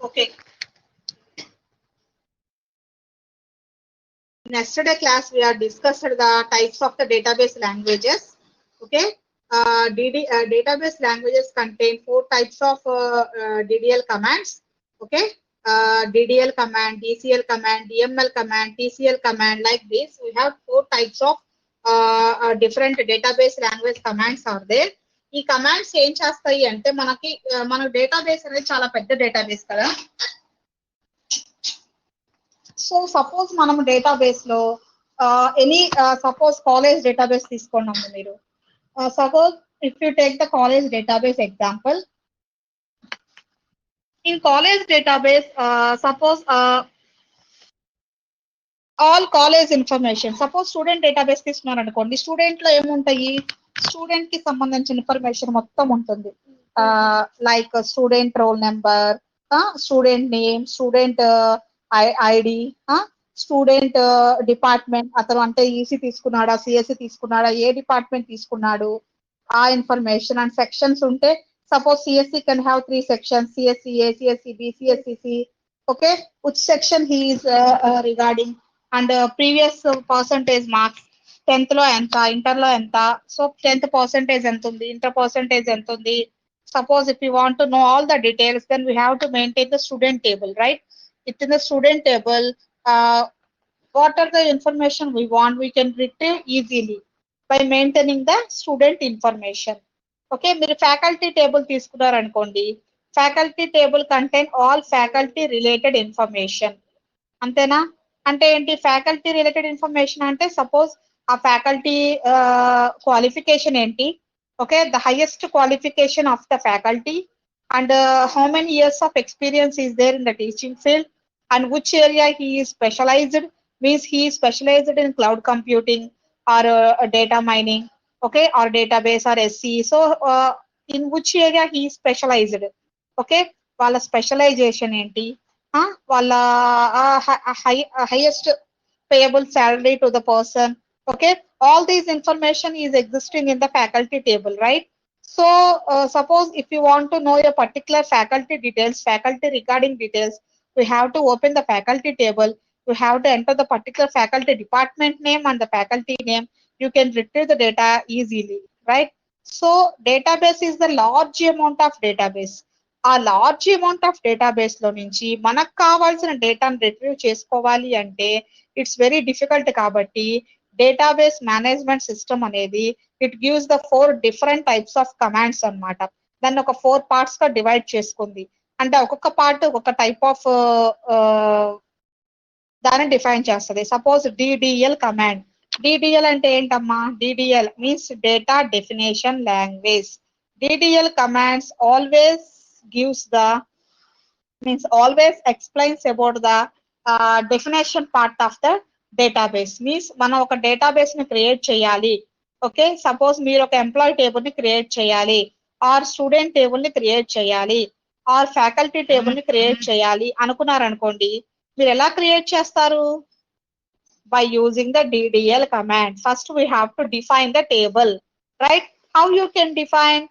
Okay. In yesterday class, we have discussed the types of the database languages. Okay. Database languages contain 4 types of DDL commands. Okay. DDL command, DCL command, DML command, TCL command, like this. We have 4 types of different database language commands are there. ఈ commands ఏం చేస్తాయి అంటే మన database అనేది చాలా పెద్ద database కదా. So suppose మనం డేటాబేస్ లో సపోజ్ కాలేజ్ డేటాబేస్ తీసుకున్నాము మీరు. Suppose if you take the college database example, in college database suppose all college information, suppose student database తీసుకున్నారు అనుకోండి, స్టూడెంట్ లో ఏముంటాయి, స్టూడెంట్ కి సంబంధించిన ఇన్ఫర్మేషన్ మొత్తం ఉంటుంది. Like student roll number, student name, student ID, student department, అతను అంటే ఈసీ తీసుకున్నాడా, సిఎస్సి తీసుకున్నాడా, ఏ డిపార్ట్మెంట్ తీసుకున్నాడు, ఆ ఇన్ఫర్మేషన్. అండ్ సెక్షన్స్ ఉంటే suppose CSC can have 3 sections, CSC A, CSC B, CSC C. Okay, which section he is regarding, and previous percentage marks, 10th లో ఎంత, ఇంటర్ లో ఎంత, సో 10th percentage ఎంత ఉంది, ఇంటర్ percentage ఎంత ఉంది. Suppose if you want to know all the details, then we have to maintain the student table, right? Within the student table, what are the information we want, we can retrieve easily by maintaining the student information. Okay, మీరు faculty table తీసుకున్నారు అనుకోండి, faculty table contain all faculty related information. అంతేనా? అంటే ఏంటి faculty related information అంటే, suppose ఆ faculty qualification ఏంటి, okay, the highest qualification of the faculty, and how many years of experience is there in the teaching field, and which area he is specialized, means he is specialized in cloud computing or data mining, okay, or database or SC. So in which area he is specialized, okay, వాళ్ళ specialisation ఏంటి, వాళ్ళ highest payable salary to the person. Okay, all these information is existing in the faculty table, right? So suppose if you want to know a particular faculty details, faculty regarding details, we have to open the faculty table, we have to enter the particular faculty department name and the faculty name. You can retrieve the data easily, right? So database is the large amount of database. ఆ large amount of database లో నుంచి మనకు కావాల్సిన డేటాను retrieve చేసుకోవాలి అంటే it's very difficult. కాబట్టి database management system అనేది it gives the 4 different types of commands అన్నమాట. దాన్ని ఒక 4 parts గా డివైడ్ చేసుకుంది. అంటే ఒక్కొక్క పార్ట్ ఒక్కొక్క టైప్ ఆఫ్ దాన్ని డిఫైన్ చేస్తుంది. Suppose DDL command. డిడిఎల్ అంటే ఏంటమ్మా, DDL means data definition language. DDL commands always gives the, means always explains about the definition part of the database. Means మనం ఒక డేటాబేస్ ని క్రియేట్ చేయాలి, okay, suppose మీరు ఒక ఎంప్లాయీ టేబుల్ ని create చేయాలి, ఆర్ స్టూడెంట్ టేబుల్ ని create చేయాలి, ఆర్ ఫ్యాకల్టీ టేబుల్ ని క్రియేట్ చేయాలి అనుకున్నారనుకోండి, మీరు ఎలా క్రియేట్ చేస్తారు? by using the DDL command. First we have to define the table, right? How you can define?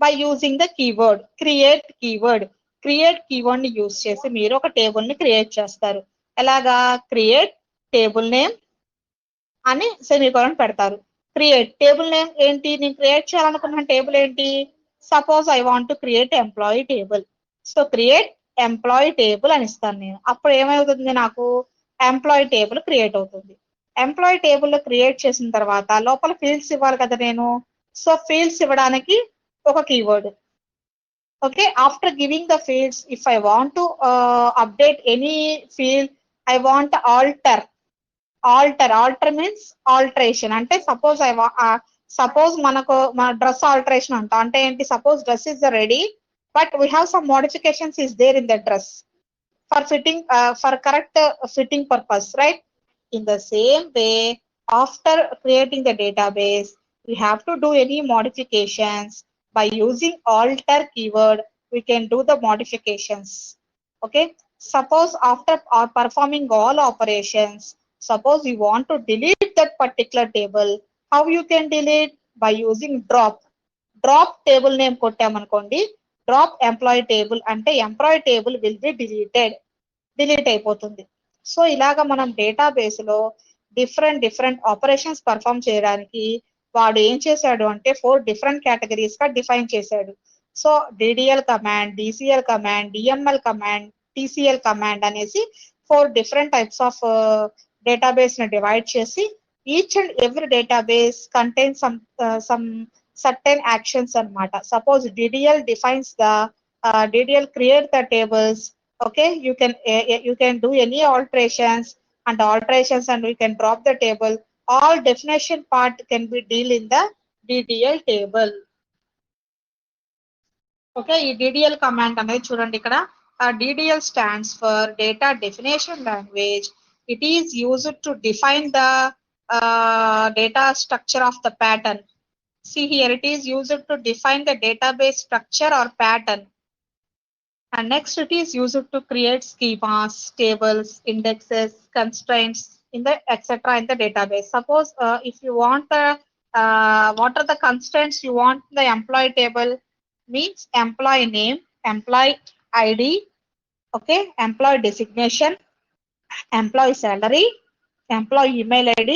by using the keyword create keyword. create keyword ని use చేసి మీరు ఒక table ని క్రియేట్ చేస్తారు. ఎలాగా? క్రియేట్ టేబుల్ నేమ్ అని semicolon పెడతారు. Create table name ఏంటి, నేను క్రియేట్ చేయాలనుకున్న టేబుల్ ఏంటి, suppose I want to create employee table. So create employee table అని ఇస్తాను నేను. అప్పుడు ఏమవుతుంది, నాకు ఎంప్లాయీ టేబుల్ క్రియేట్ అవుతుంది. ఎంప్లాయీ టేబుల్ క్రియేట్ చేసిన తర్వాత లోపల ఫీల్డ్స్ ఇవ్వాలి కదా నేను. సో ఫీల్డ్స్ ఇవ్వడానికి ఒక keyword. Okay, after giving the fields, if I want to update any field, I want alter means alteration. అంటే సపోజ్ సపోజ్ మనకు మన డ్రెస్ ఆల్టరేషన్ అంట అంటే ఏంటి, suppose dress is ready but we have some modifications is there in the dress for fitting, for correct fitting purpose, right? In the same way after creating the database we have to do any modifications. By using alter keyword we can do the modifications. Okay, suppose after performing all operations, suppose you want to delete that particular table, how you can delete? By using drop table name కొట్టామనుకోండి, drop employee table అంటే employee table will be delete అయిపోతుంది. So ఇలాగా మనం database లో different operations perform చేయడానికి వాడు ఏం చేశాడు అంటే 4 డిఫరెంట్ కేటగిరీస్ గా డిఫైన్ చేశాడు. So DDL command, DCL command, DML command, TCL command అనేసి 4 డిఫరెంట్ టైప్స్ ఆఫ్ డేటాబేస్ ని డివైడ్ చేసి each and every database contains some certain actions అన్నమాట. Suppose DDL defines the DDL create the tables. Okay, you can do any alterations and we can drop the table. All definition part can be deal in the DDL table. Okay, ఈ DDL command అనేది చూడండి ఇక్కడ DDL stands for data definition language. It is used to define the data structure of the pattern. See here, it is used to define the database structure or pattern. And next it is used to create schemas, tables, indexes, constraints in the etc. in the database. Suppose if you want the what are the constraints you want the employee table means employee name, employee ID, okay, employee designation, employee salary, employee email ID.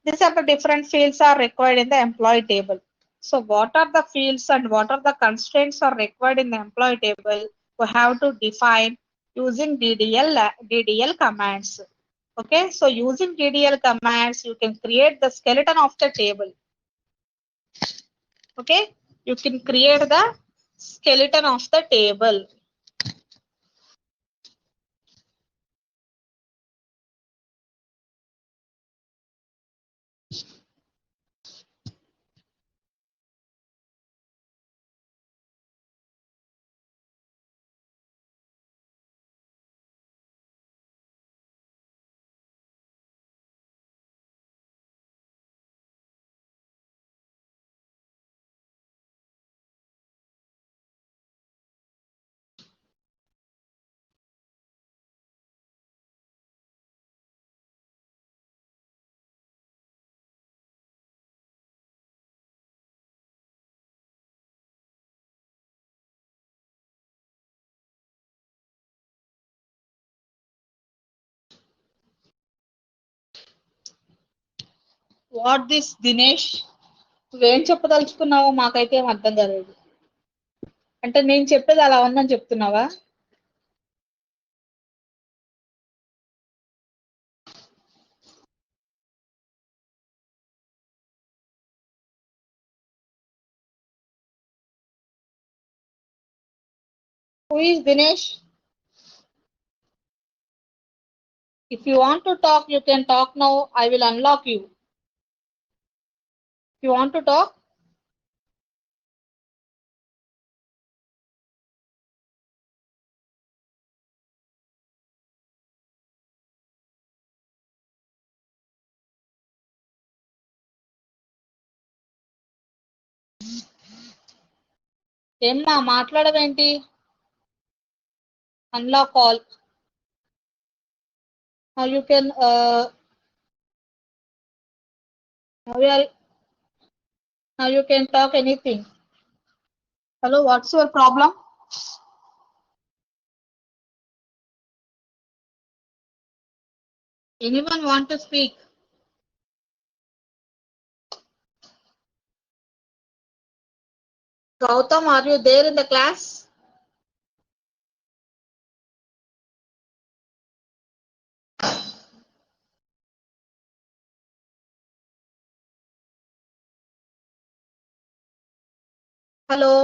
These are the different fields are required in the employee table. So what are the fields and what are the constraints are required in the employee table? We have to define using DDL commands. Okay, so using DDL commands, you can create the skeleton of the table. Okay, you can create the skeleton of the table. What this Dinesh? నువ్వేం చెప్పదలుచుకున్నావో మాకైతే ఏం అర్థం కాలేదు. అంటే నేను చెప్పేది అలా ఉందని చెప్తున్నావా? Who is Dinesh? If you want to talk, you can talk now. I will unlock you. If you want to talk, ఏమ్మా మాట్లాడవేంటి? Unlock all. Now you can now you can talk anything. Hello, what's your problem? Anyone want to speak? Gautam, are you there in the class? Hello.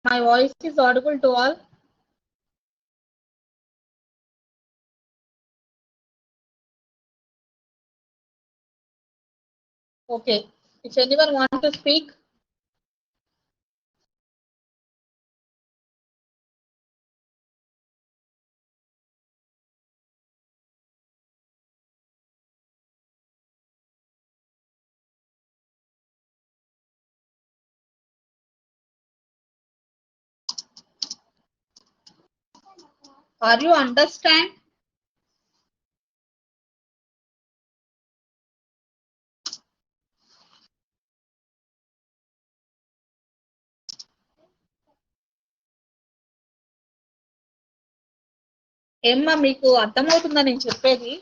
My voice is audible to all. Okay. If anyone want to speak, are you understand? ఏమ్మా మీకు అర్థమవుతుందా నేను చెప్పేది?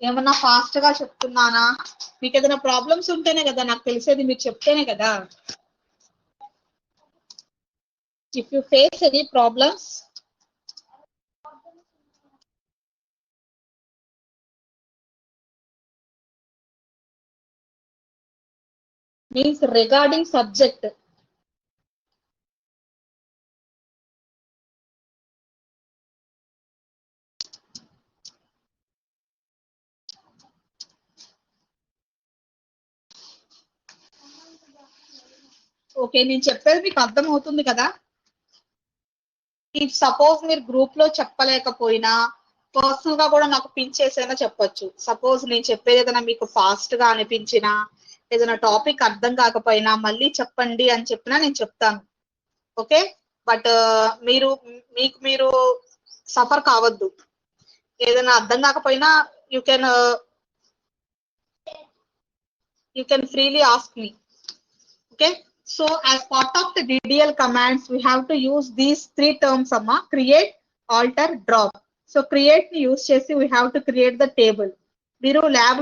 ఏమన్నా fast గా చెప్తున్నానా? మీకు ఏదైనా problems ఉంటేనే కదా నాకు తెలిసేది, మీరు చెప్తేనే కదా. If you face any problems, means regarding subject. Okay, నేను చెప్పేది మీకు అర్థం అవుతుంది కదా? ఇఫ్ సపోజ్ మీరు గ్రూప్ లో చెప్పలేకపోయినా పర్సనల్ గా కూడా నాకు పిన్ చేసైనా చెప్పొచ్చు. సపోజ్ నేను చెప్పేది ఏదైనా మీకు ఫాస్ట్ గా అనిపించినా, ఏదైనా టాపిక్ అర్థం కాకపోయినా మళ్ళీ చెప్పండి అని చెప్పినా నేను చెప్తాను. ఓకే, బట్ మీరు మీకు మీరు సఫర్ కావద్దు. ఏదైనా అర్థం కాకపోయినా you can freely ask me. Okay, so as part of the DDL commands we have to use these three terms amma: create, alter, drop. So create ni use chesi we have to create the table. మీరు lab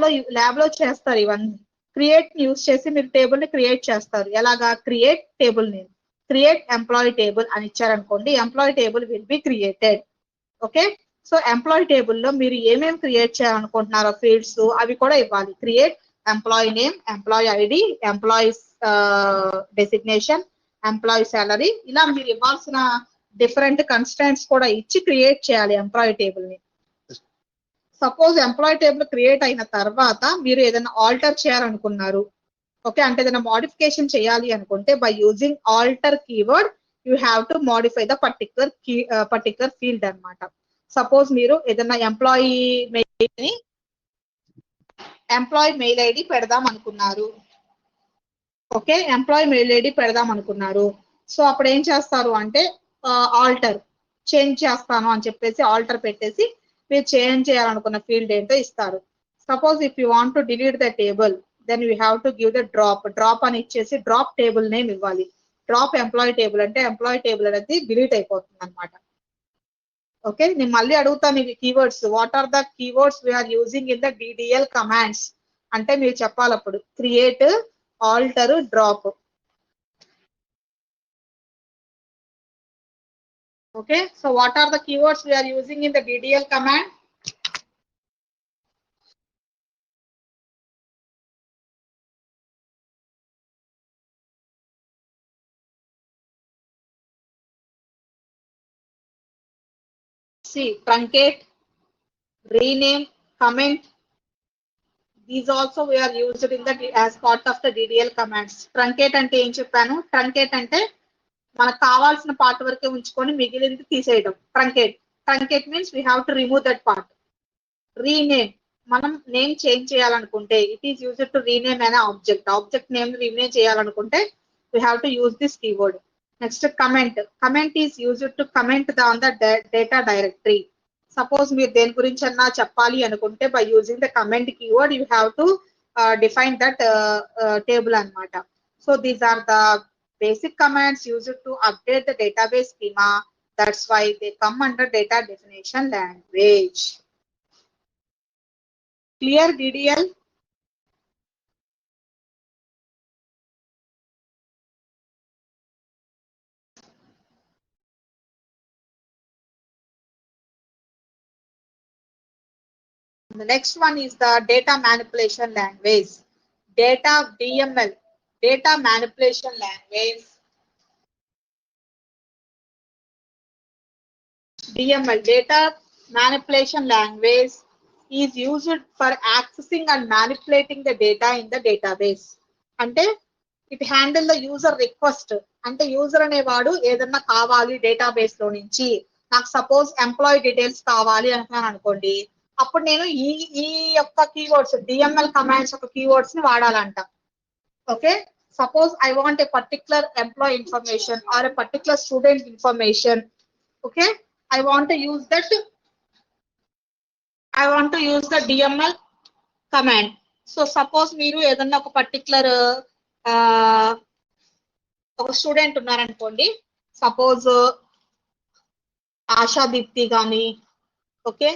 లో చేస్తారు ఇవన్నీ. Create ని use చేసి మీరు table ని create చేస్తారు. ఎలాగా? Create table name, create employee table అని ఇచ్చారనుకోండి, employee table will be created. Okay, so employee table లో మీరు ఏమేమి క్రియేట్ చేయాలనుకుంటున్నారో ఫీల్డ్స్ అవి కూడా ఇవ్వాలి. Create employee name, employee ID, employees designation, employee salary, ఇలా మీరు ఇవ్వాల్సిన డిఫరెంట్ కన్స్టెంట్స్ కూడా ఇచ్చి క్రియేట్ చేయాలి ఎంప్లాయీ టేబుల్ ని. సపోజ్ ఎంప్లాయీ టేబుల్ క్రియేట్ అయిన తర్వాత మీరు ఏదైనా ఆల్టర్ చేయాలనుకున్నారు, ఓకే, అంటే ఏదైనా మోడిఫికేషన్ చేయాలి అనుకుంటే by using alter keyword you have to modify the particular field అన్నమాట. సపోజ్ మీరు ఏదైనా ఎంప్లాయీ మెయిల్ ఐడి పెడదాం అనుకున్నారు. ఓకే, ఎంప్లాయీ మెయిల్ ఐడి పెడదాం అనుకున్నారు. సో అప్పుడు ఏం చేస్తారు అంటే ఆల్టర్ చేంజ్ చేస్తాను అని చెప్పేసి ఆల్టర్ పెట్టేసి మీరు చేంజ్ చేయాలనుకున్న ఫీల్డ్ ఏంటో ఇస్తారు. Suppose if you want to delete the table then you have to give the drop అని ఇచ్చేసి డ్రాప్ టేబుల్ నేమ్ ఇవ్వాలి. డ్రాప్ ఎంప్లాయీ టేబుల్ అంటే ఎంప్లాయీ టేబుల్ అనేది డిలీట్ అయిపోతుంది అనమాట. ఓకే, నేను మళ్ళీ అడుగుతాను ఇవి keywords. What are the keywords we are using in the DDL commands అంటే మీరు చెప్పాలి అప్పుడు. Create, alter, drop. Okay, so what are the keywords we are using in the DDL command? See, truncate, rename, comment. These also we are used in the as part of the DDL commands. Truncate ante em cheppanu? Truncate ante మనకు కావాల్సిన part వరకే ఉంచుకొని మిగిలింది తీసేయడం. Truncate means we have to remove that part. Rename, మనం name change చేయాలనుకుంటే it is used to rename అనే object name rename చేయాలనుకుంటే we have to use this keyword. Next comment is used to comment on the data directory. Suppose మీరు దేని గురించి అన్నా చెప్పాలి అనుకుంటే by using the comment keyword you have to define that table అన్నమాట. So these are the basic commands used to update the database schema. That's why they come under data definition language. Clear DDL? The next one is the data manipulation language. DML, data manipulation language. DML, data manipulation language, is used for accessing and manipulating the data in the database. అంటే it handle the user request. అంటే user అనేవాడు ఏదన్నా కావాలి database లో నుంచి, నాకు suppose employee details కావాలి అంటున్నాను అనుకోండి, అప్పుడు నేను ఈ యొక్క కీవర్డ్స్ డిఎంఎల్ కమాండ్స్ యొక్క కీవర్డ్స్ ని వాడాలంట. Okay, suppose I want a particular employee information or a particular student information. Okay, I want to use the DML command. So suppose మీరు ఏదన్నా ఒక పర్టికులర్ ఒక స్టూడెంట్ ఉన్నారనుకోండి, సపోజ్ ఆశా దీప్తి కానీ ఓకే,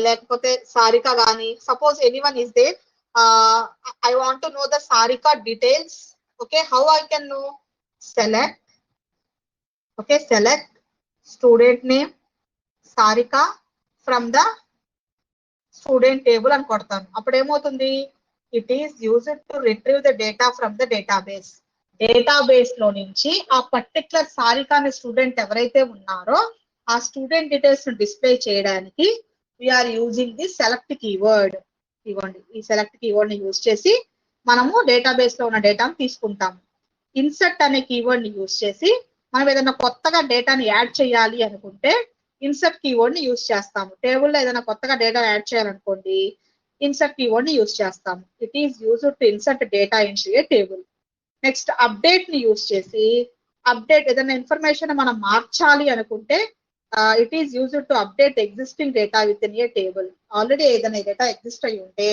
లేకపోతే సారిక కానీ, suppose anyone is there, I want to know the Sarika details. Okay, how I can know? Select, okay, select student name Sarika from the student table అని కొడతాను. అప్పుడు ఏమవుతుంది? It is used to retrieve the data from the database. Database లో నుంచి ఆ particular Sarika అనే student ఎవరైతే ఉన్నారో ఆ స్టూడెంట్ డీటెయిల్స్ ను డిస్ప్లే చేయడానికి we are using the select keyword. ఇవ్వండి, ఈ సెలెక్ట్ కీవర్డ్ ని యూజ్ చేసి మనము డేటాబేస్ లో ఉన్న డేటాను తీసుకుంటాము. ఇన్సర్ట్ అనే కీవర్డ్ ని యూజ్ చేసి మనం ఏదైనా కొత్తగా డేటాని యాడ్ చేయాలి అనుకుంటే ఇన్సర్ట్ కీవర్డ్ ని యూజ్ చేస్తాము. టేబుల్లో ఏదైనా కొత్తగా డేటా యాడ్ చేయాలనుకోండి, ఇన్సర్ట్ కీవర్డ్ ని యూజ్ చేస్తాము. It is used to insert data into A table. Next update ని యూజ్ చేసి అప్డేట్ ఏదైనా ఇన్ఫర్మేషన్ మనం మార్చాలి అనుకుంటే it is used to update existing data with in a table. Already ఏదైనా data exist అయి ఉంటే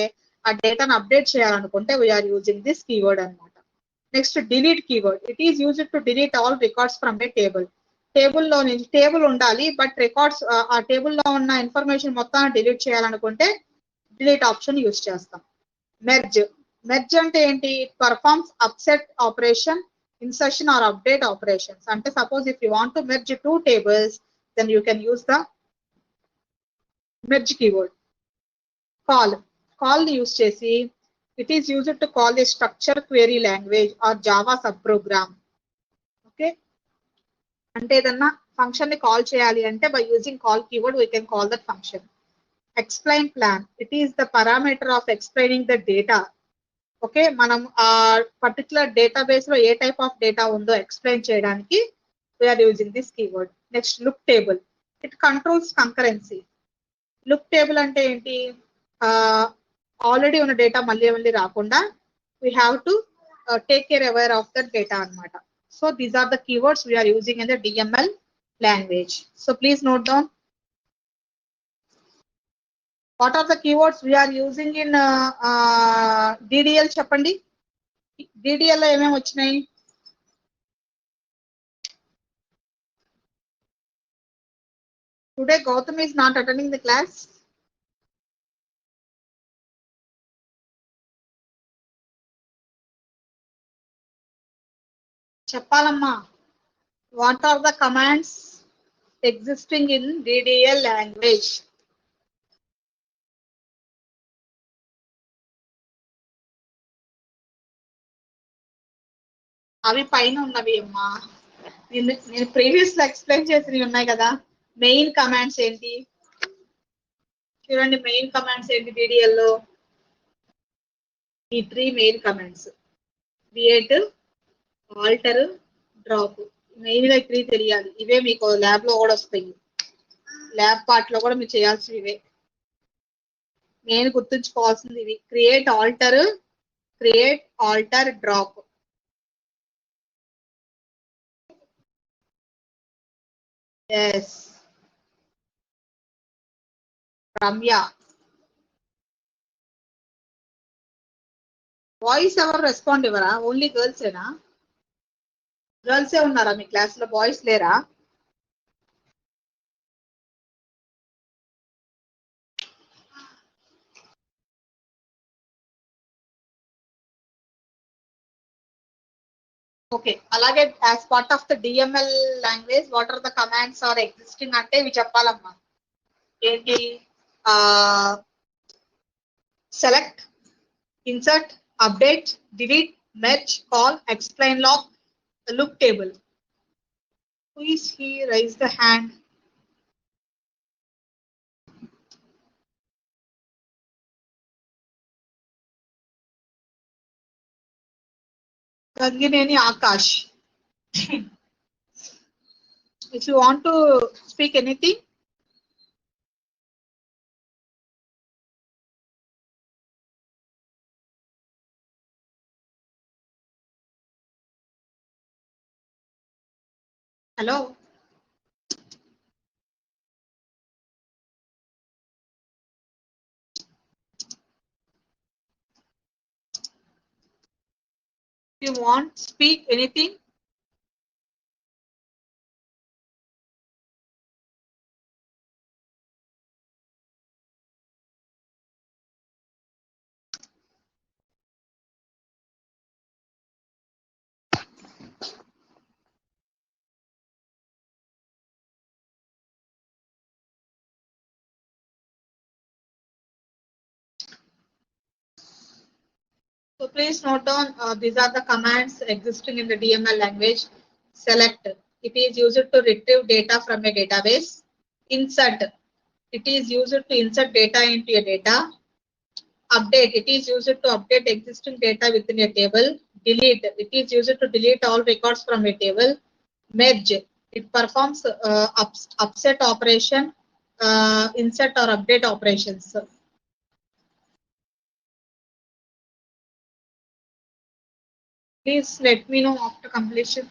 ఆ డేటాను అప్డేట్ చేయాలనుకుంటే వీఆర్ యూజింగ్ దిస్ కీవర్డ్ అనమాట. Next delete keyword. It is used to delete all records from A table. టేబుల్లో నుంచి table ఉండాలి, బట్ రికార్డ్స్ ఆ టేబుల్లో ఉన్న ఇన్ఫర్మేషన్ మొత్తం డిలీట్ చేయాలనుకుంటే డిలీట్ ఆప్షన్ యూజ్ చేస్తాం. మెర్జ్. మెర్జ్ అంటే ఏంటి? Performs upsert operation, insertion or update operations. అంటే suppose if you want to merge two tables, then you can use the merge keyword. Call. Call ని use చేసి it is used to call a structure query language or Java sub program. Okay, అంటే ఏదన్నా function ని call చేయాలి అంటే by using call keyword we can call that function. Explain plan. It is the parameter of explaining the data. Okay, మనం ఆ particular database లో ఏ type of data ఉందో ఎక్స్ప్లెయిన్ చేయడానికి we are using this keyword. Next lock table. It controls concurrency. Lock table అంటే ఏంటి? Already ఉన్న data మళ్ళీ మళ్ళీ రాకుండా we have to take care aware of that data అనమాట. So these are the keywords we are using in the DML language. So please note down what are the keywords we are using in DDL. చెప్పండి, DDL లో ఏమేమి వచ్చినాయి? Today Gautam is not attending the class. చెప్పాలమ్మా, what are the commands existing in DDL language? అవి పైన ఉన్నవి అమ్మా. నేను ప్రీవియస్ లో ఎక్స్ప్లెయిన్ చేసినవి ఉన్నాయి కదా. మెయిన్ కమాండ్స్ ఏంటి చూడండి, మెయిన్ కమాండ్స్ ఏంటి DDL లో? ఈ 3 main commands: create, alter, drop. Main గా 3 తెలియాలి. ఇవే మీకు ల్యాబ్ లో కూడా వస్తాయి. ల్యాబ్ పార్ట్ లో కూడా మీరు చేయాల్సినవి ఇవే. మెయిన్ గుర్తుంచుకోవాల్సింది ఇవి: create, alter, drop. Yes, Ramya. Boys ఎవరు రెస్పాండ్ ఇవ్వరా? ఓన్లీ గర్ల్స్ ఏనా? గర్ల్సే ఉన్నారా మీ క్లాస్ లో? బాయ్స్ లేరా? ఓకే, అలాగే as part of the DML language what are the commands are existing అంటే ఇవి చెప్పాలమ్మా. ఏంటి? Select, insert, update, delete, merge, call, explain, log, look table. Who is he? Raise the hand. Gangineni Akash. If you want to speak anything. Hello. If you want speak anything. So please note down, these are the commands existing in the DML language. Select, it is used to retrieve data from a database. Insert, it is used to insert data into a data. Update, it is used to update existing data within a table. Delete, it is used to delete all records from a table. Merge, it performs upset operation, insert or update operations. Please let me know after completion.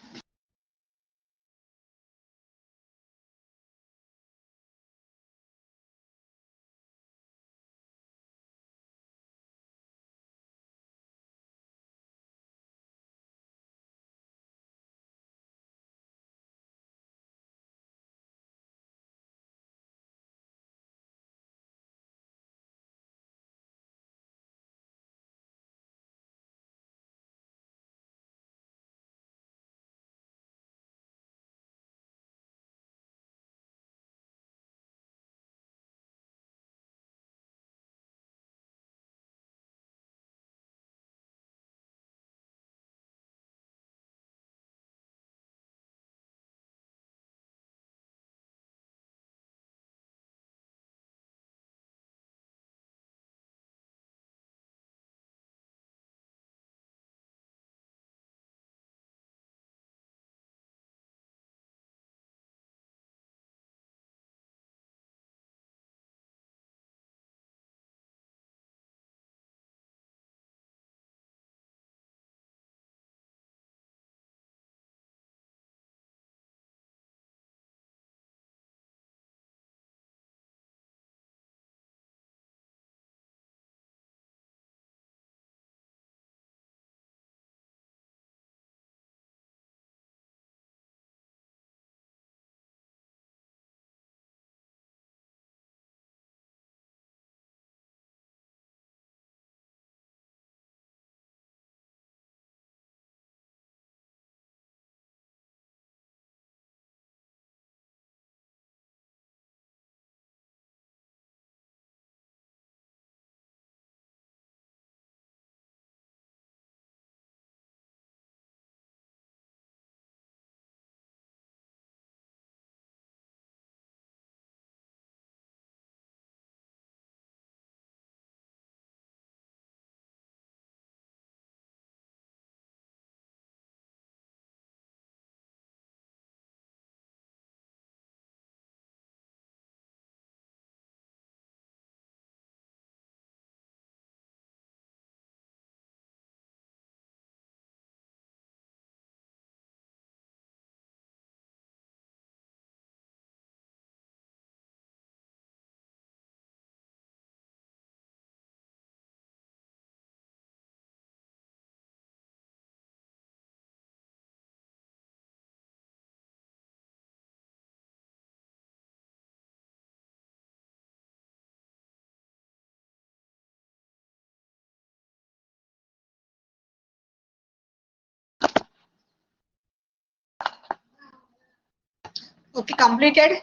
Okay, completed.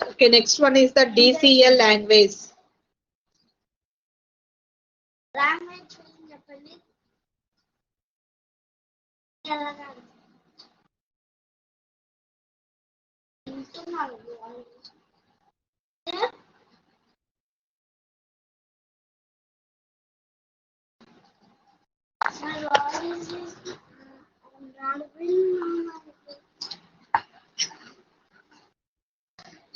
Okay, next one is the DCL language.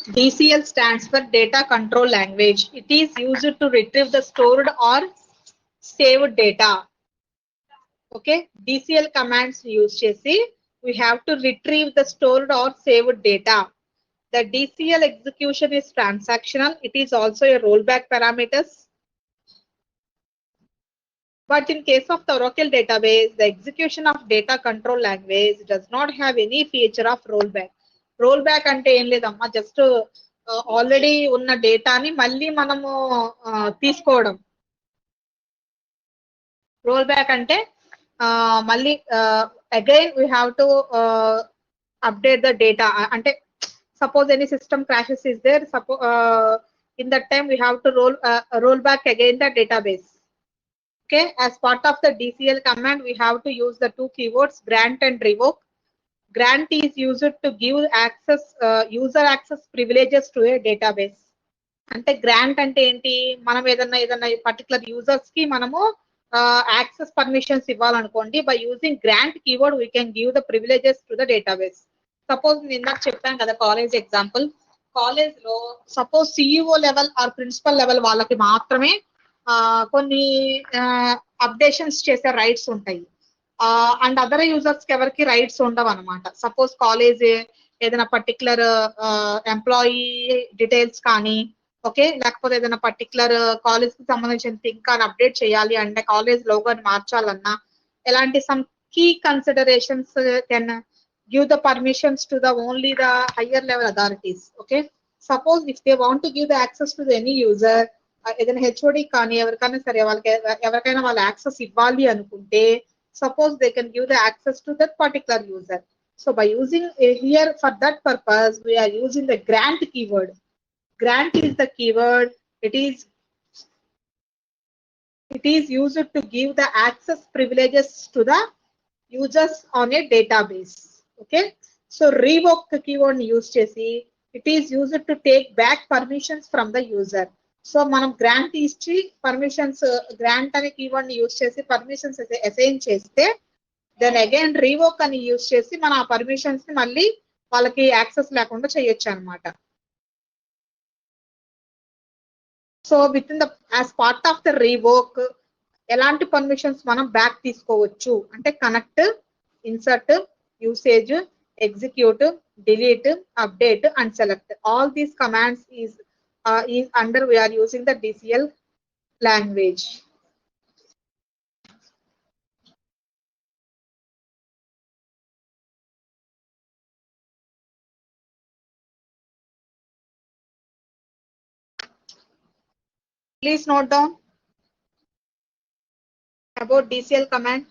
DCL stands for Data Control Language. It is used to retrieve the stored or saved data. Okay, DCL commands use chesi. We have to retrieve the stored or saved data. The DCL execution is transactional. It is also a rollback parameters. But in case of the Oracle database, the execution of data control language does not have any feature of rollback. Rollback ante em ledamma, just already ఉన్న డేటాని మళ్ళీ మనము తీసుకోవడం. Rollback ante మళ్ళీ again we have to update the data. Ante suppose any system crashes is there, suppose in that time we have to roll back again the database. Okay, as part of the DCL command, we have to use the two keywords grant and revoke. Grant is used to give access user access privileges to a database. అంటే grant అంటే ఏంటి, మనం ఏదన్నా particular users కి మనము access permissions ఇవ్వాలనుకోండి. By using grant keyword we can give the privileges to the database. Suppose నేను ఇందాక చెప్పాను కదా కాలేజ్ ఎగ్జాంపుల్. కాలేజ్ లో suppose CEO level or principal level వాళ్ళకి మాత్రమే కొన్ని అప్డేషన్స్ చేసే రైట్స్ ఉంటాయి. అండ్ అదర్ యూజర్స్ కి ఎవరికి రైట్స్ ఉండవు అనమాట. సపోజ్ కాలేజ్ ఏదైనా పర్టికులర్ ఎంప్లాయీ డీటెయిల్స్ కానీ, ఓకే, లేకపోతే ఏదైనా పర్టికులర్ కాలేజ్ కి సంబంధించిన థింగ్ కానీ అప్డేట్ చేయాలి అంటే, కాలేజ్ లోగోని మార్చాలన్నా, ఎలాంటి some key considerations can give the permissions to the only the higher level authorities. Okay, suppose if they want to give the access to any user, ఏదైనా HOD కానీ ఎవరికైనా సరే వాళ్ళకి ఎవరికైనా వాళ్ళు యాక్సెస్ ఇవ్వాలి అనుకుంటే, suppose they can give the access to that particular user. So by using here for that purpose, we are using the grant keyword. Grant is the keyword. It is used to give the access privileges to the users on a database. Okay. So revoke keyword use chesi, it is used to take back permissions from the user. So మనం grant ఇచ్చి permissions, grant అనే keyword ని use చేసి permissions assign చేస్తే, then again revoke అని use చేసి మనం ఆ పర్మిషన్స్ ని మళ్ళీ వాళ్ళకి యాక్సెస్ లేకుండా చేయొచ్చు అనమాట. So with in the as part of the revoke ఎలాంటి పర్మిషన్స్ మనం బ్యాక్ తీసుకోవచ్చు అంటే connect, insert, usage, execute, delete, update and select. All these commands is under we are using the DCL language. Please note down about DCL command.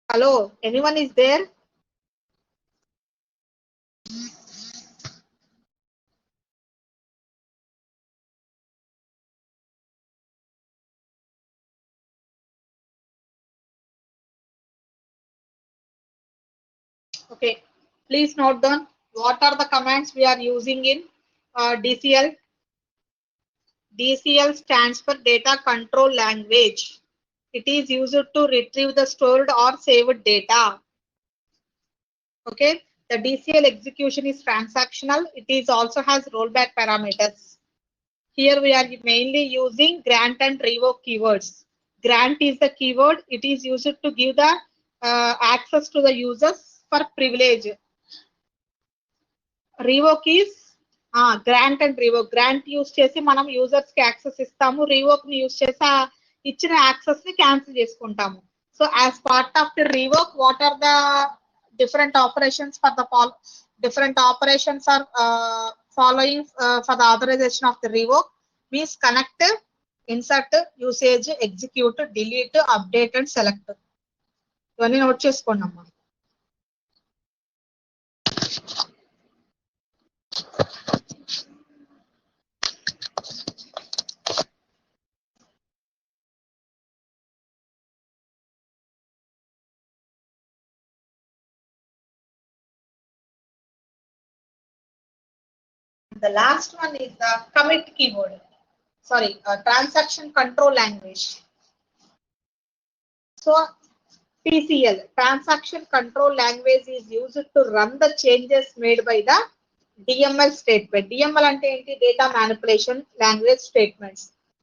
Hello, anyone is there? Okay, please note down what are the commands we are using in DCL. DCL stands for data control language. It is used to retrieve the stored or saved data. Okay, the DCL execution is transactional. It is also has rollback parameters. Here we are mainly using grant and revoke keywords. Grant is the keyword. It is used to give the access to the users for privilege. Revoke is grant and revoke. Grant use chesi manam users ki access istamu. Revoke ni use chesi ichina access ni cancel cheskuntamu. So as part of the revoke, what are the different operations for the different operations are following for the authorization of the revoke means connect, insert, usage, execute, delete, update and select. ఇవన్నీ note చేసుకోండి అమ్మా. The last one is the commit keyword. Sorry, transaction control language. So TCL, transaction control language, is used to run the changes made by the DML statement. DML ante enti data manipulation language statements.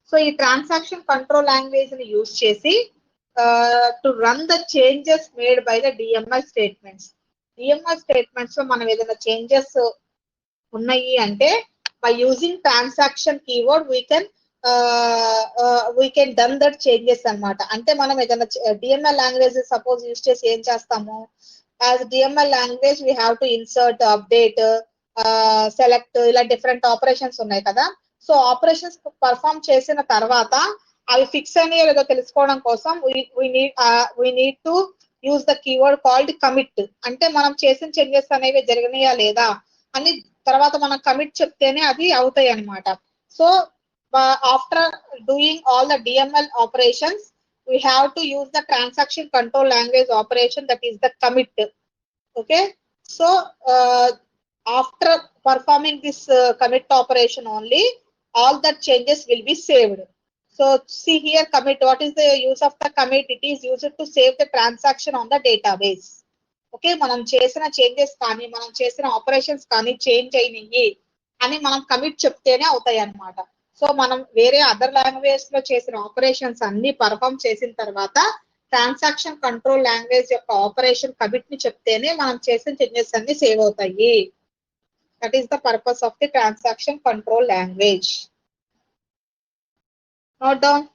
So ee transaction control language ni use chesi to run the changes made by the DML statements. DML statements lo manam edaina changes ఉన్నాయి అంటే by using transaction keyword we can done that changes అన్నమాట. అంటే మనం ఏదైనా DML language suppose use చేసి ఏం చేస్తాము, as DML language we have to insert, update, select, ఇలా డిఫరెంట్ ఆపరేషన్స్ ఉన్నాయి కదా. సో ఆపరేషన్స్ పర్ఫామ్ చేసిన తర్వాత అవి ఫిక్స్ అయినాయో లేదో తెలుసుకోవడం కోసం we need to use the keyword called commit. అంటే మనం చేసిన చేంజెస్ అనేవి జరిగినాయా లేదా అని తర్వాత మనం కమిట్ చెప్తేనే అది అవుతాయి అన్నమాట. So after doing all the DML operations we have to use the transaction control language operation, that is the commit. Okay, so after performing this commit operation only, all the changes will be saved. So see here, commit, what is the use of the commit? It is used to save the transaction on the database. Okay, మనం చేసిన changes కానీ మనం చేసిన operations కానీ change అయినాయి అని మనం commit చెప్తేనే అవుతాయి అన్నమాట. సో మనం వేరే అదర్ లాంగ్వేజ్ లో చేసిన ఆపరేషన్స్ అన్ని పర్ఫామ్ చేసిన తర్వాత ట్రాన్సాక్షన్ కంట్రోల్ లాంగ్వేజ్ యొక్క ఆపరేషన్ కమిట్ ని చెప్తేనే మనం చేసిన చేంజెస్ అన్ని సేవ్ అవుతాయి. That is the purpose of the transaction control language. Note down.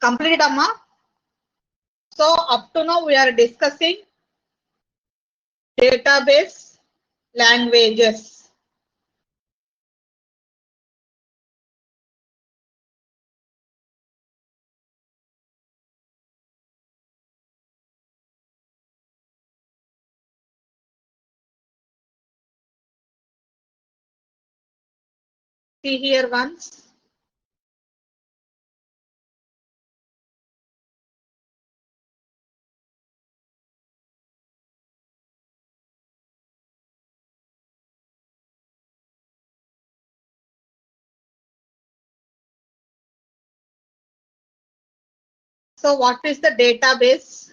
Complete, Amma. So up to now we are discussing database languages. See here once. So what is the database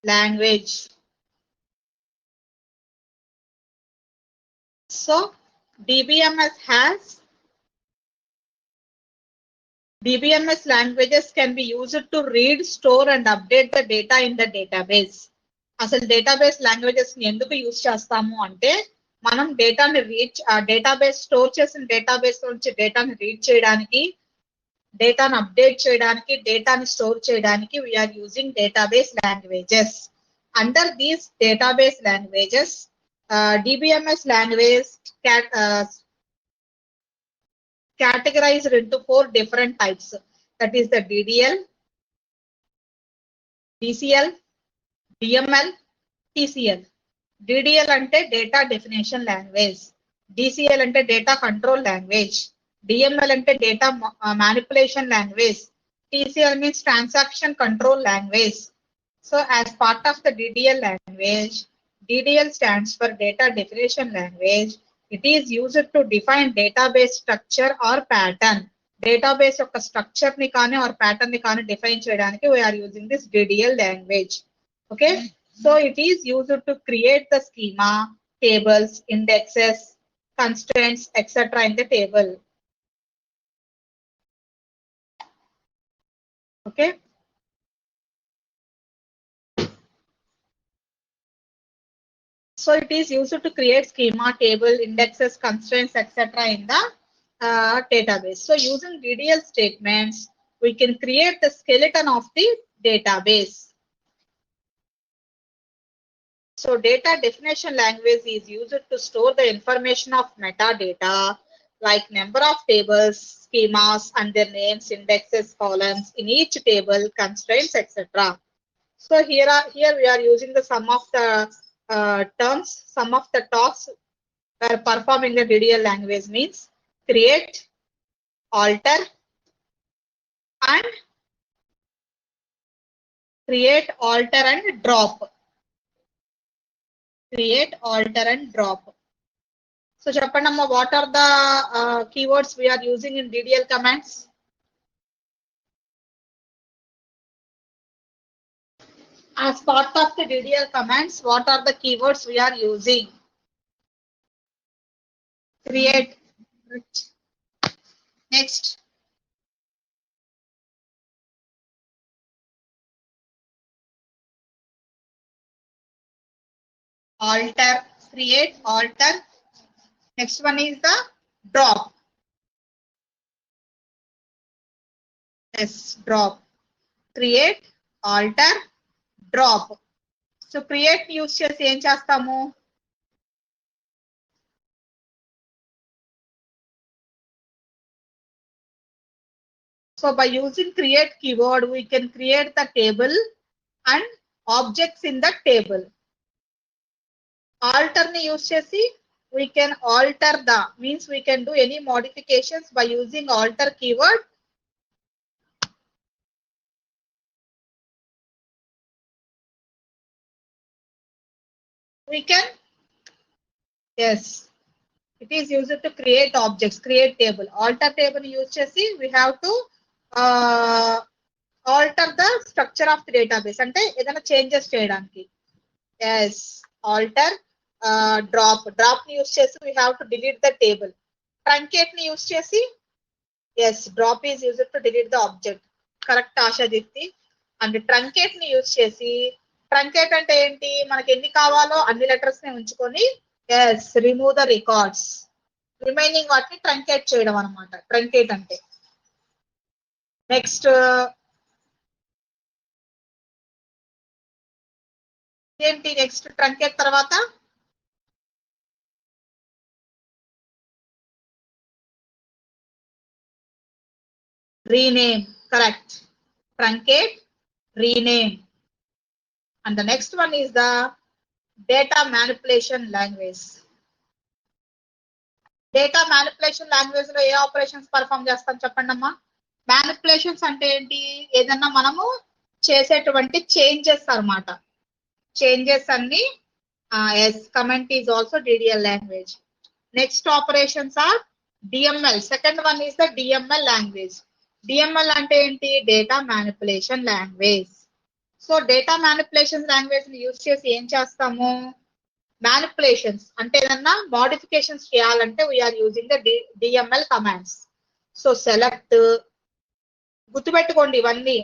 language? So DBMS languages can be used to read, store and update the data in the database. అసలు database languages ని ఎందుకు use చేస్తాము అంటే మనం డేటాని database store చేసిన database నుంచి డేటాని రీడ్ చేయడానికి, డేటాను అప్డేట్ చేయడానికి, డేటాని స్టోర్ చేయడానికి we are using database languages. Under these database languages, DBMS language categorized into 4 different types. That is the DDL, DCL, DML, TCL. DDL అంటే డేటా డెఫినేషన్ లాంగ్వేజ్, DCL అంటే డేటా కంట్రోల్ లాంగ్వేజ్, DML అంటే data manipulation language, TCL means transaction control language. So as part of the DDL language, DDL stands for data definition language. It is used to define database structure or pattern. Database యొక్క structure ని కానీ or pattern ని కానీ define చేయడానికి we are using this DDL language. Okay, so it is used to create the schema, tables, indexes, constraints, etc. in the table. Okay. So it is used to create schema, table, indexes, constraints, etc. in the database. So using DDL statements, we can create the skeleton of the database. So data definition language is used to store the information of metadata like number of tables, schemas and their names, indexes, columns in each table, constraints, etc. So here we are using the sum of the terms, some of the tasks were performed in the DDL language means create, alter, and drop. Create, alter, and drop. So Chapanamma, what are the keywords we are using in DDL commands? As part of the DDL commands, what are the keywords we are using? Create. Next. Alter. Create, alter. Next one is the drop. Yes, drop. Create, alter, drop. So create use చేసి ఏం చేస్తాము? So by using create keyword, we can create the table and objects in the table. Alter ni use chesi we can alter the, means we can do any modifications by using alter keyword. We can, yes, it is used to create objects, create table. Alter table use chesi we have to alter the structure of the database ante edana changes cheyadaniki. Yes, alter. Drop ni use chesi we have to delete the table. Truncate ni use chesi, yes, drop is used to delete the object. Correct Asha Dipti. And truncate ni use chesi, truncate ante enti manaki enni kavalo anni letters ni unchukoni, yes, remove the records, remaining వాటిని truncate చేయడం అన్నమాట truncate అంటే. Next ఏంటి, next truncate తర్వాత rename. Correct, truncate, rename. And the next one is the data manipulation language. Data manipulation language లో ఏ operations perform చేస్తాం చెప్పండి అమ్మా. మ్యానిపులేషన్స్ అంటే ఏంటి, ఏదన్నా మనము చేసేటువంటి చేంజెస్ అన్నమాట. చేంజెస్ అన్ని yes, comment is also DDL language. Next operations are DML. Second one is the DML language. DML అంటే ఏంటి, data manipulation language. So data manipulation language ని యూజ్ చేసి ఏం చేస్తాము, మ్యానిపులేషన్స్ అంటే ఏదన్నా మోడిఫికేషన్స్ చేయాలంటే we are using the DML commands. So select, గుర్తుపెట్టుకోండి ఇవన్నీ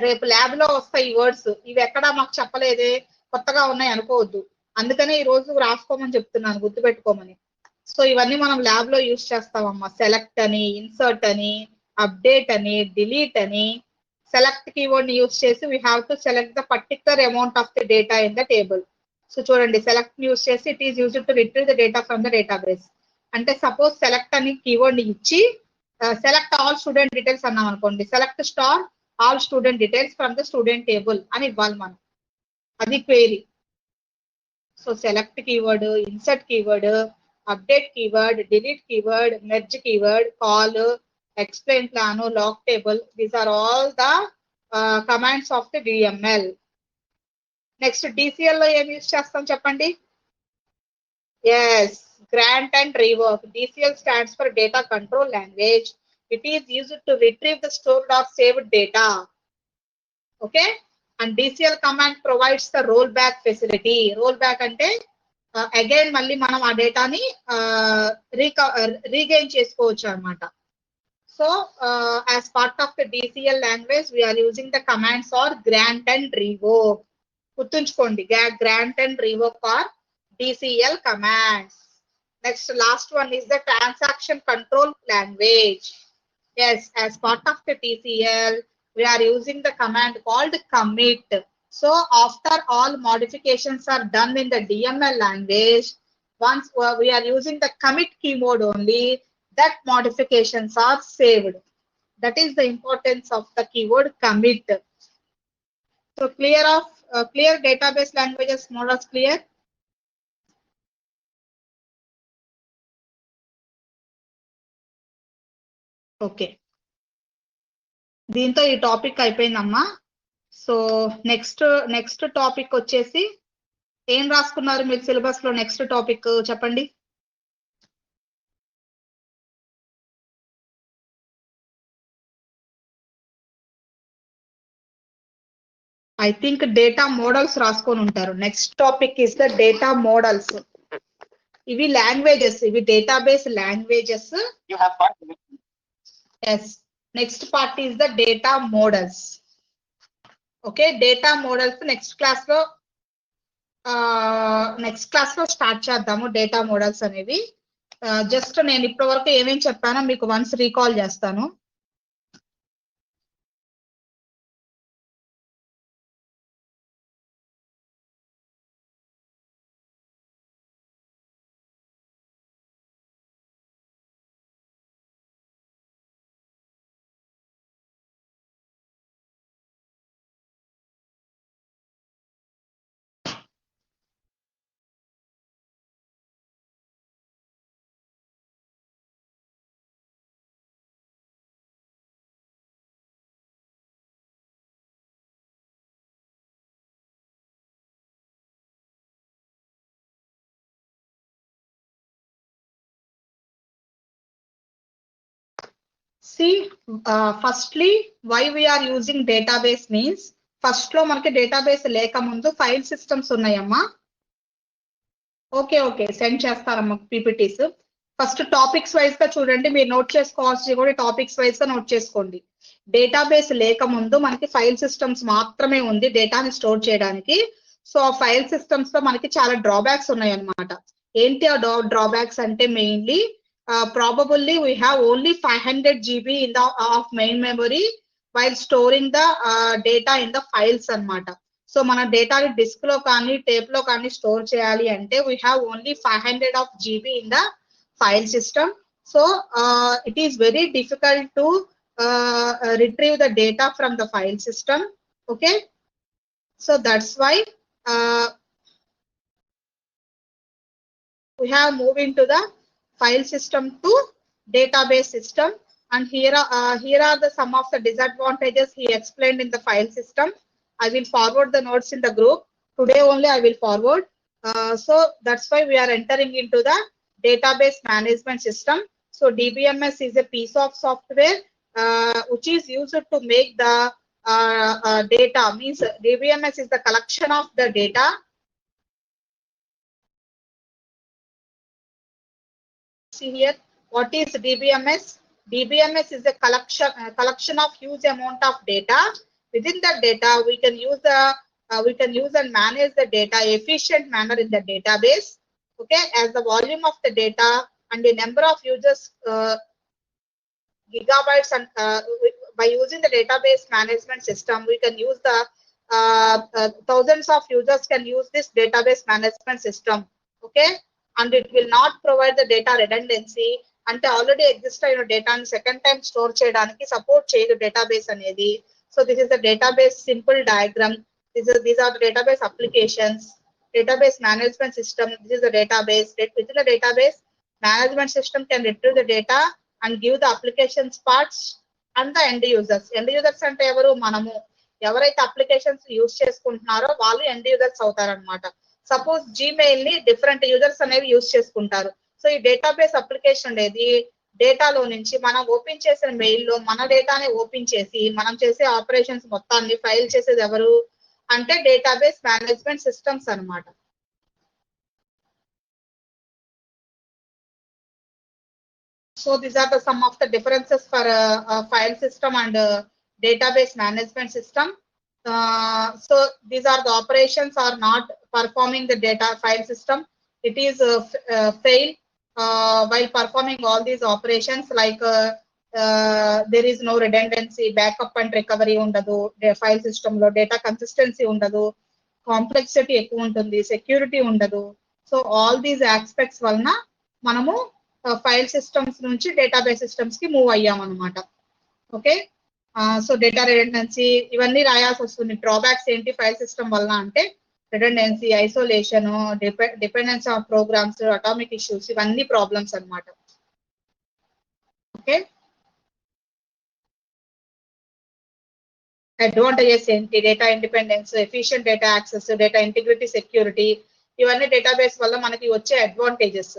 రేపు ల్యాబ్ లో వస్తాయి ఈ వర్డ్స్, ఇవి ఎక్కడా మాకు చెప్పలేదే కొత్తగా ఉన్నాయి అనుకోవద్దు. అందుకనే ఈ రోజు రాసుకోమని చెప్తున్నాను, గుర్తుపెట్టుకోమని. సో ఇవన్నీ మనం ల్యాబ్ లో యూస్ చేస్తామమ్మా. సెలెక్ట్ అని, ఇన్సర్ట్ అని, అప్డేట్ అని, డిలీట్ అని. సెలెక్ట్ కీవర్డ్ ని యూస్ చేసి we have to select the particular amount of the data in the table. So చూడండి, సెలెక్ట్ యూస్ చేసి it is used to retrieve the data from the database. అంటే suppose select అని keyword ని ఇచ్చి select all student details అన్నాం అనుకోండి, select star all student details from the student table అని ఇవ్వాలి మనం. అది query. So select keyword, insert keyword, update keyword, delete keyword, merge keyword, call, explain plan, lock table, these are all the commands of the DML. Next DCL లో ఏం use చేస్తాం చెప్పండి? Yes, grant and rework. DCL stands for data control language. It is used to retrieve the stored or saved data. Okay, and DCL command provides the rollback facility. Rollback ante again malli manam aa data ni regain chesukovachu anamata. So as part of the DCL language we are using the commands or grant and revoke. Gurtunchukondi, grant and revoke are DCL commands. Next, last one is the transaction control language. Yes, as part of the TCL, we are using the command called commit. So after all modifications are done in the DML language, once we are using the commit keyword only, that modifications are saved. That is the importance of the keyword commit. So clear database languages models clear? Okay, దీంతో ఈ topic అయిపోయిందమ్మా. So next topic వచ్చేసి ఏం రాసుకున్నారు మీరు syllabus లో? Next topic చెప్పండి. I think data models రాసుకొని ఉంటారు. Next topic is the data models. ఇవి లాంగ్వేజెస్, ఇవి database languages. Yes, next part is the data models. Okay, data models next class లో స్టార్ట్ చేద్దాము. డేటా మోడల్స్ అనేవి just నేను ఇప్పటి వరకు ఏమేమి చెప్పానో మీకు వన్స్ రీకాల్ చేస్తాను. See, firstly, why we are using database means, first లో మనకి డేటాబేస్ లేక ముందు ఫైల్ సిస్టమ్స్ ఉన్నాయమ్మా. ఓకే, సెండ్ చేస్తారమ్మా పీపీటీస్. ఫస్ట్ టాపిక్స్ వైజ్ గా చూడండి, మీరు నోట్ చేసుకోవాల్సి కూడా టాపిక్స్ వైజ్ గా నోట్ చేసుకోండి. డేటాబేస్ లేక ముందు మనకి ఫైల్ సిస్టమ్స్ మాత్రమే ఉంది డేటాని స్టోర్ చేయడానికి. సో ఆ ఫైల్ సిస్టమ్స్ లో మనకి చాలా డ్రాబ్యాక్స్ ఉన్నాయి అన్నమాట. ఏంటి ఆ డ్రాబ్యాక్స్ అంటే mainly probably we have only 500 GB in the of main memory while storing the data in the files అన్నమాట. సో మన డేటాని డిస్క్ లో కానీ టేప్ లో కానీ స్టోర్ చేయాలి అంటే we have only 500 of GB in the file system. So it is very difficult to retrieve the data from the file system. Okay, so that's why we have moved into the file system to database system, and here are the some of the disadvantages he explained in the file system. I will forward the notes in the group. Today only I will forward. So that's why we are entering into the database management system. So DBMS is a piece of software which is used to make the data. Means DBMS is the collection of the data. See here, what is DBMS? DBMS is a collection of huge amount of data. Within that data, we can use the we can use and manage the data efficient manner in the database. Okay, as the volume of the data and the number of users gigabytes, and by using the database management system, we can use the thousands of users can use this database management system. Okay, and it will not provide the data redundancy. అంటే already exist అయిన డేటాని second time store చేయడానికి support చేయదు database అనేది. So this is the database simple diagram. These are the database applications, database management system. This is the database. Within the database management system can retrieve the data and give the applications parts and the end users. End users అంటే ఎవరు? మనము ఎవరైతే applications use చేసుకుంటున్నారో వాళ్ళు end users అవుతారనమాట. Suppose Gmail ని different users అనేవి use చేసుకుంటారు. సో ఈ డేటాబేస్ అప్లికేషన్ అనేది డేటాలో నుంచి మనం ఓపెన్ చేసిన మెయిల్ లో మన డేటాని ఓపెన్ చేసి మనం చేసే ఆపరేషన్స్ మొత్తాన్ని ఫైల్ చేసేది ఎవరు అంటే డేటాబేస్ మేనేజ్మెంట్ సిస్టమ్స్ అన్నమాట. So these are the some of the differences for file system and database management system. So these are the operations are not performing the data file system. It is fail while performing all these operations, like there is no redundancy, backup and recovery undadu, file system lo data consistency undadu, complexity ekku untundi, security undadu. So all these aspects valna manamu file systems నుంచి database systems కి move అయ్యాం అనమాట. Okay, so data redundancy ఇవన్నీ రాయాల్సి వస్తుంది. Drawbacks ఏంటి file system వల్ల అంటే redundancy, isolation, dependence of programs, atomic issues, ఇవన్నీ ప్రాబ్లమ్స్ అనమాట. ఓకే, అడ్వాంటేజెస్ ఏంటి? Data independence, efficient data access, data integrity, security, ఇవన్నీ డేటాబేస్ వల్ల మనకి వచ్చే అడ్వాంటేజెస్.